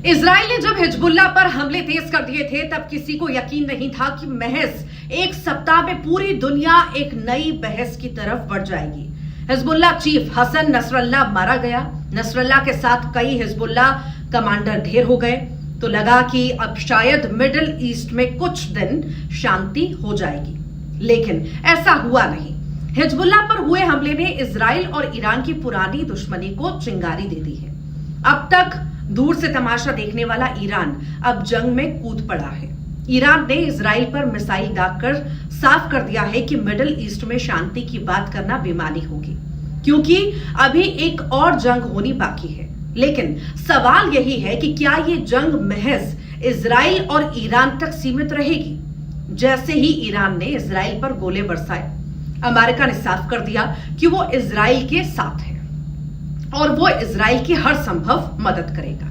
Israel ने जब Hezbollah पर हमले तेज कर दिए थे तब किसी को यकीन नहीं था कि महज एक सप्ताह में पूरी दुनिया एक नई बहस की तरफ बढ़ जाएगी। हिजबुल्लाह चीफ हसन नसरल्लाह मारा गया। नसरल्लाह के साथ कई हिजबुल्लाह कमांडर ढेर हो गए तो लगा कि अब शायद मिडिल ईस्ट में कुछ दिन शांति हो जाएगी, लेकिन ऐसा हुआ नहीं। हिजबुल्लाह पर हुए हमले ने इजराइल और ईरान की पुरानी दुश्मनी को चिंगारी दे दी है। अब तक दूर से तमाशा देखने वाला ईरान अब जंग में कूद पड़ा है। ईरान ने इजराइल पर मिसाइल दागकर साफ कर दिया है कि मिडिल ईस्ट में शांति की बात करना बेमानी होगी, क्योंकि अभी एक और जंग होनी बाकी है। लेकिन सवाल यही है कि क्या ये जंग महज इजराइल और ईरान तक सीमित रहेगी? जैसे ही ईरान ने इजराइल पर गोले बरसाए, अमेरिका ने साफ कर दिया कि वो इजराइल के साथ है और वो इजराइल की हर संभव मदद करेगा।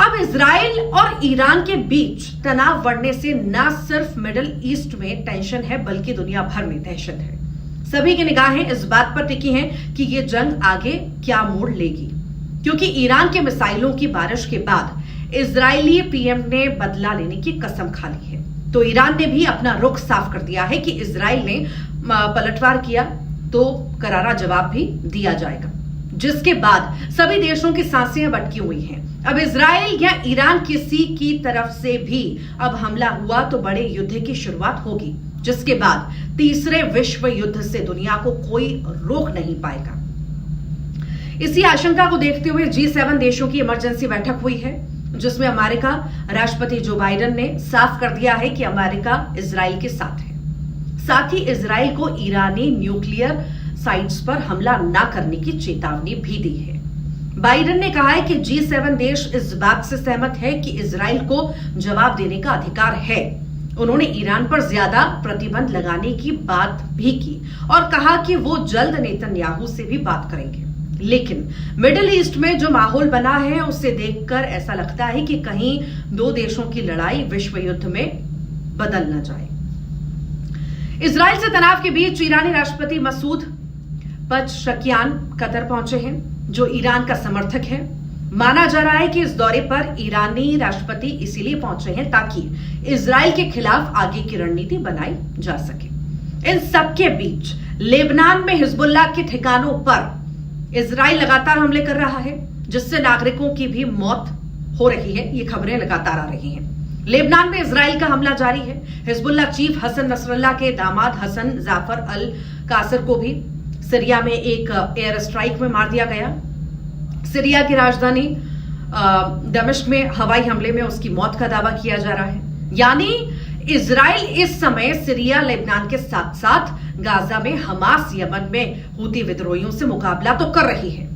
अब इजराइल और ईरान के बीच तनाव बढ़ने से न सिर्फ मिडिल ईस्ट में टेंशन है, बल्कि दुनिया भर में दहशत है। सभी की निगाहें इस बात पर टिकी हैं कि ये जंग आगे क्या मोड़ लेगी, क्योंकि ईरान के मिसाइलों की बारिश के बाद इजरायली पीएम ने बदला लेने की कसम खा ली है। तो ईरान ने भी अपना रुख साफ कर दिया है कि इजराइल ने पलटवार किया तो करारा जवाब भी दिया जाएगा, जिसके बाद सभी देशों की सांसें अब अटकी हुई हैं। अब इजराइल या ईरान किसी की तरफ से भी अब हमला हुआ तो बड़े युद्ध की शुरुआत होगी, जिसके बाद तीसरे विश्व युद्ध से दुनिया को कोई रोक नहीं पाएगा। इसी आशंका को देखते हुए G7 देशों की इमरजेंसी बैठक हुई है, जिसमें अमेरिका राष्ट्रपति जो बाइडेन ने साफ कर दिया है कि अमेरिका इजराइल के साथ है। साथ ही इजराइल को ईरानी न्यूक्लियर साइट्स पर हमला न करने की चेतावनी भी दी है। बाइडेन ने कहा है कि G7 देश इस बात से सहमत है कि इजराइल को जवाब देने का अधिकार है। उन्होंने ईरान पर ज्यादा प्रतिबंध लगाने की बात भी की और कहा कि वो जल्द नेतन्याहू से भी बात करेंगे। लेकिन मिडिल ईस्ट में जो माहौल बना है उसे देखकर ऐसा लगता है कि कहीं दो देशों की लड़ाई विश्व युद्ध में बदल न जाए। इजराइल से तनाव के बीच ईरानी राष्ट्रपति मसूद पज़ेश्कियान कतर पहुंचे हैं, जो ईरान का समर्थक है। माना जा रहा है कि इस दौरे पर ईरानी राष्ट्रपति इसीलिए पहुंचे हैं ताकि इजराइल के खिलाफ आगे की रणनीति बनाई जा सके। इन सबके बीच लेबनान में हिजबुल्लाह के ठिकानों पर इजराइल लगातार हमले कर रहा है, जिससे नागरिकों की भी मौत हो रही है। ये खबरें लगातार आ रही हैं। लेबनान में इजराइल का हमला जारी है। हिजबुल्लाह चीफ हसन नसरल्लाह के दामाद हसन जाफर अल कासिर को भी सीरिया में एक एयर स्ट्राइक में मार दिया गया। सीरिया की राजधानी दमिश्क में हवाई हमले में उसकी मौत का दावा किया जा रहा है। यानी इजराइल इस समय सीरिया लेबनान के साथ साथ गाजा में हमास, यमन में हूती विद्रोहियों से मुकाबला तो कर रही है।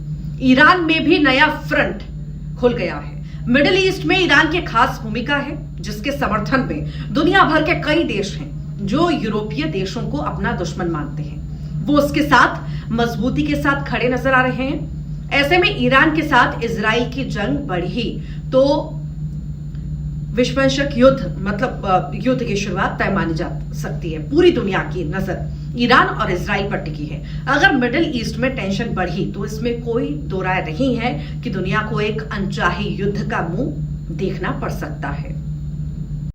ईरान में भी नया फ्रंट खुल गया है। मिडिल ईस्ट में ईरान की खास भूमिका है, जिसके समर्थन में दुनिया भर के कई देश हैं जो यूरोपीय देशों को अपना दुश्मन मानते हैं। वो उसके साथ मजबूती के साथ खड़े नजर आ रहे हैं। ऐसे में ईरान के साथ इजराइल की जंग बढ़ी तो विश्वंशक युद्ध मतलब युद्ध की शुरुआत तय मानी जा सकती है। पूरी दुनिया की नजर ईरान और इजराइल पर टिकी है। अगर मिडिल ईस्ट में टेंशन बढ़ी तो इसमें कोई दो राय नहीं है कि दुनिया को एक अनचाही युद्ध का मुंह देखना पड़ सकता है।